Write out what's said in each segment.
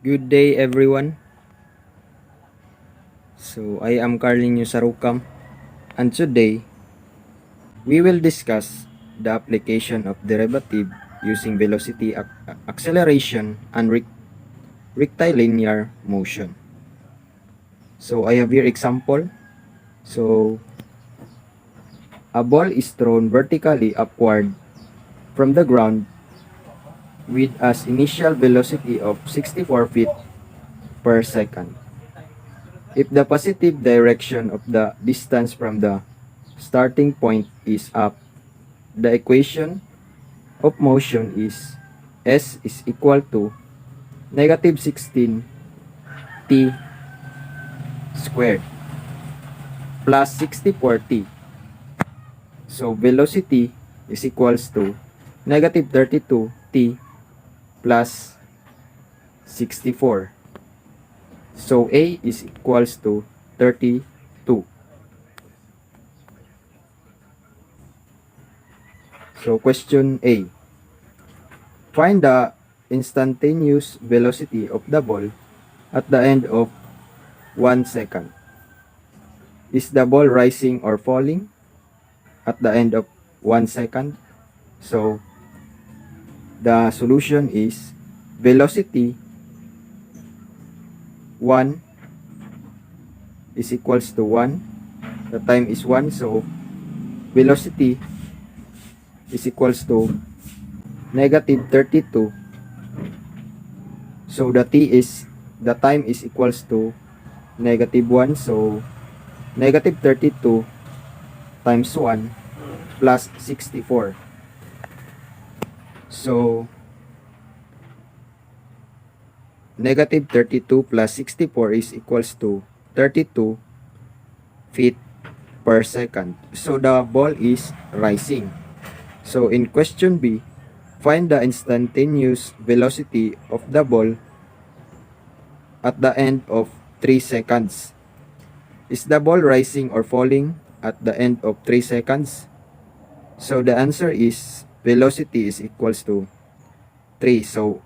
Good day everyone. So I am Carlinhos Sarocam, and today we will discuss the application of derivative using velocity acceleration and rectilinear motion. So I have here example. So a ball is thrown vertically upward from the ground with as initial velocity of 64 feet per second. If the positive direction of the distance from the starting point is up, the equation of motion is S is equal to negative 16 t squared plus 64 t. So velocity is equals to negative 32 t plus 64. So A is equals to 32. So question A. Find the instantaneous velocity of the ball at the end of 1 second. Is the ball rising or falling at the end of 1 second? So the solution is velocity 1 is equals to 1. The time is 1, so velocity is equals to negative 32. So the time is equals to negative 1, so negative 32 times 1 plus 64. So negative 32 plus 64 is equals to 32 feet per second. So the ball is rising. So in question B, find the instantaneous velocity of the ball at the end of 3 seconds. Is the ball rising or falling at the end of 3 seconds? So the answer is velocity is equals to 3. So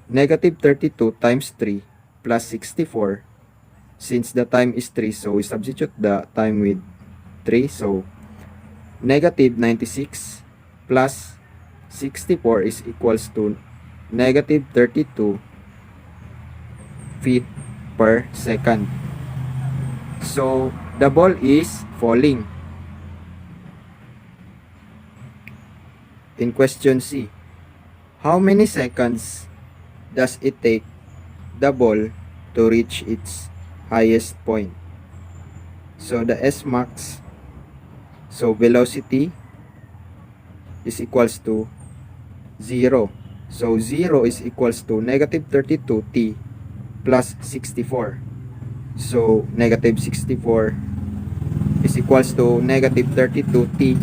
negative 32 times 3 plus 64. Since the time is 3, so we substitute the time with 3. So negative 96 plus 64 is equals to negative 32 feet per second. So the ball is falling. In question C, how many seconds does it take the ball to reach its highest point? So the S max, so velocity is equals to 0. So 0 is equals to negative 32 t plus 64. So negative 64 is equals to negative 32 t.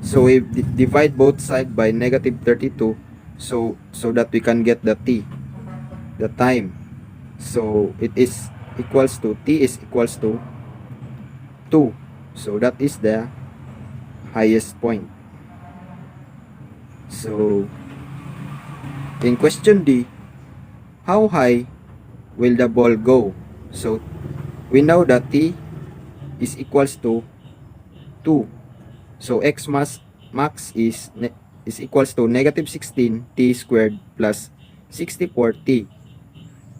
So we divide both sides by negative 32, so that we can get the t, the time. So it is equals to t is equals to 2. So that is the highest point. So in question D, how high will the ball go? So we know that t is equals to 2. So x max is equals to negative 16 t squared plus 64 t.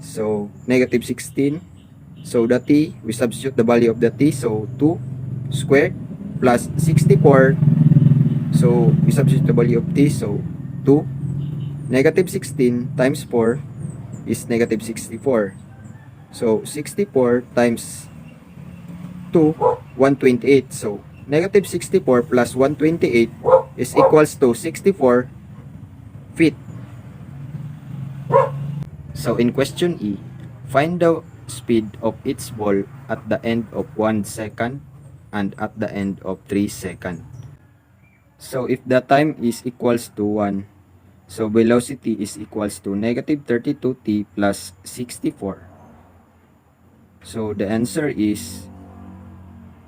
So negative 16. So the t, we substitute the value of the t. So 2 squared plus 64. So we substitute the value of t. So 2. Negative 16 times 4 is negative 64. So 64 times 2, 128. So negative 64 plus 128 is equals to 64 feet. So in question E, find the speed of each ball at the end of 1 second and at the end of 3 seconds. So if the time is equals to 1, so velocity is equals to negative 32 t plus 64. So the answer is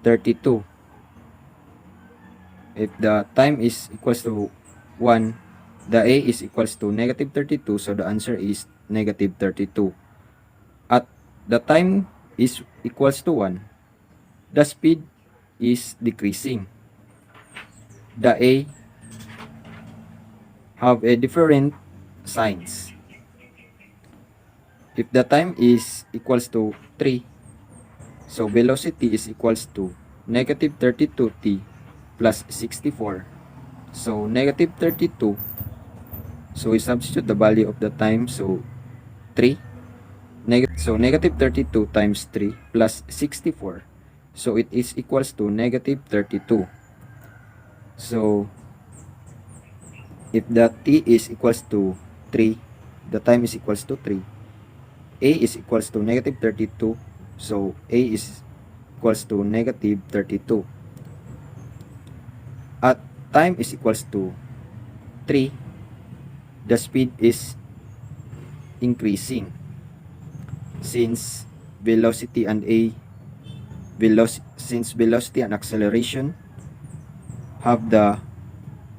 32. If the time is equals to 1, The A is equals to negative 32, so the answer is negative 32. At the time is equals to 1, the speed is decreasing. The A have a different signs. If the time is equals to 3, so velocity is equals to negative 32t plus 64. So negative 32, so we substitute the value of the time, so 3. So negative 32 times 3 plus 64. So it is equals to negative 32. So if the t is equals to 3, the time is equals to 3, a is equals to negative 32, so a is equals to negative 32. At time is equals to 3, the speed is increasing since velocity and velocity and acceleration have the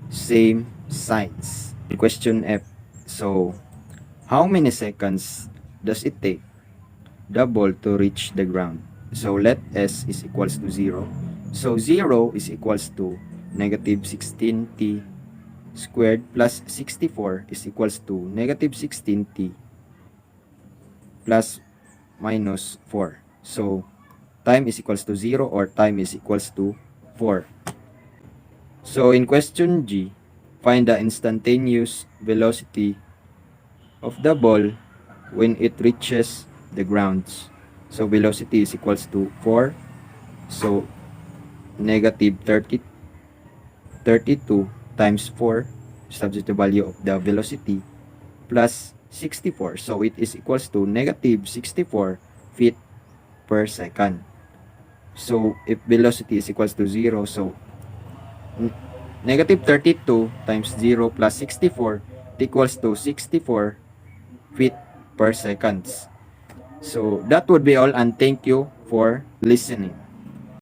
same signs. Question F. So how many seconds does it take the ball to reach the ground? So let S is equals to 0. So 0 is equals to negative 16t squared plus 64 is equals to negative 16t plus minus 4. So time is equals to 0 or time is equals to 4. So in question G, find the instantaneous velocity of the ball when it reaches the grounds. So velocity is equals to 4. So negative 32 times 4, substitute the value of the velocity, plus 64. So it is equals to negative 64 feet per second. So if velocity is equals to 0, so negative 32 times 0 plus 64 equals to 64 feet per seconds. So that would be all, and thank you for listening.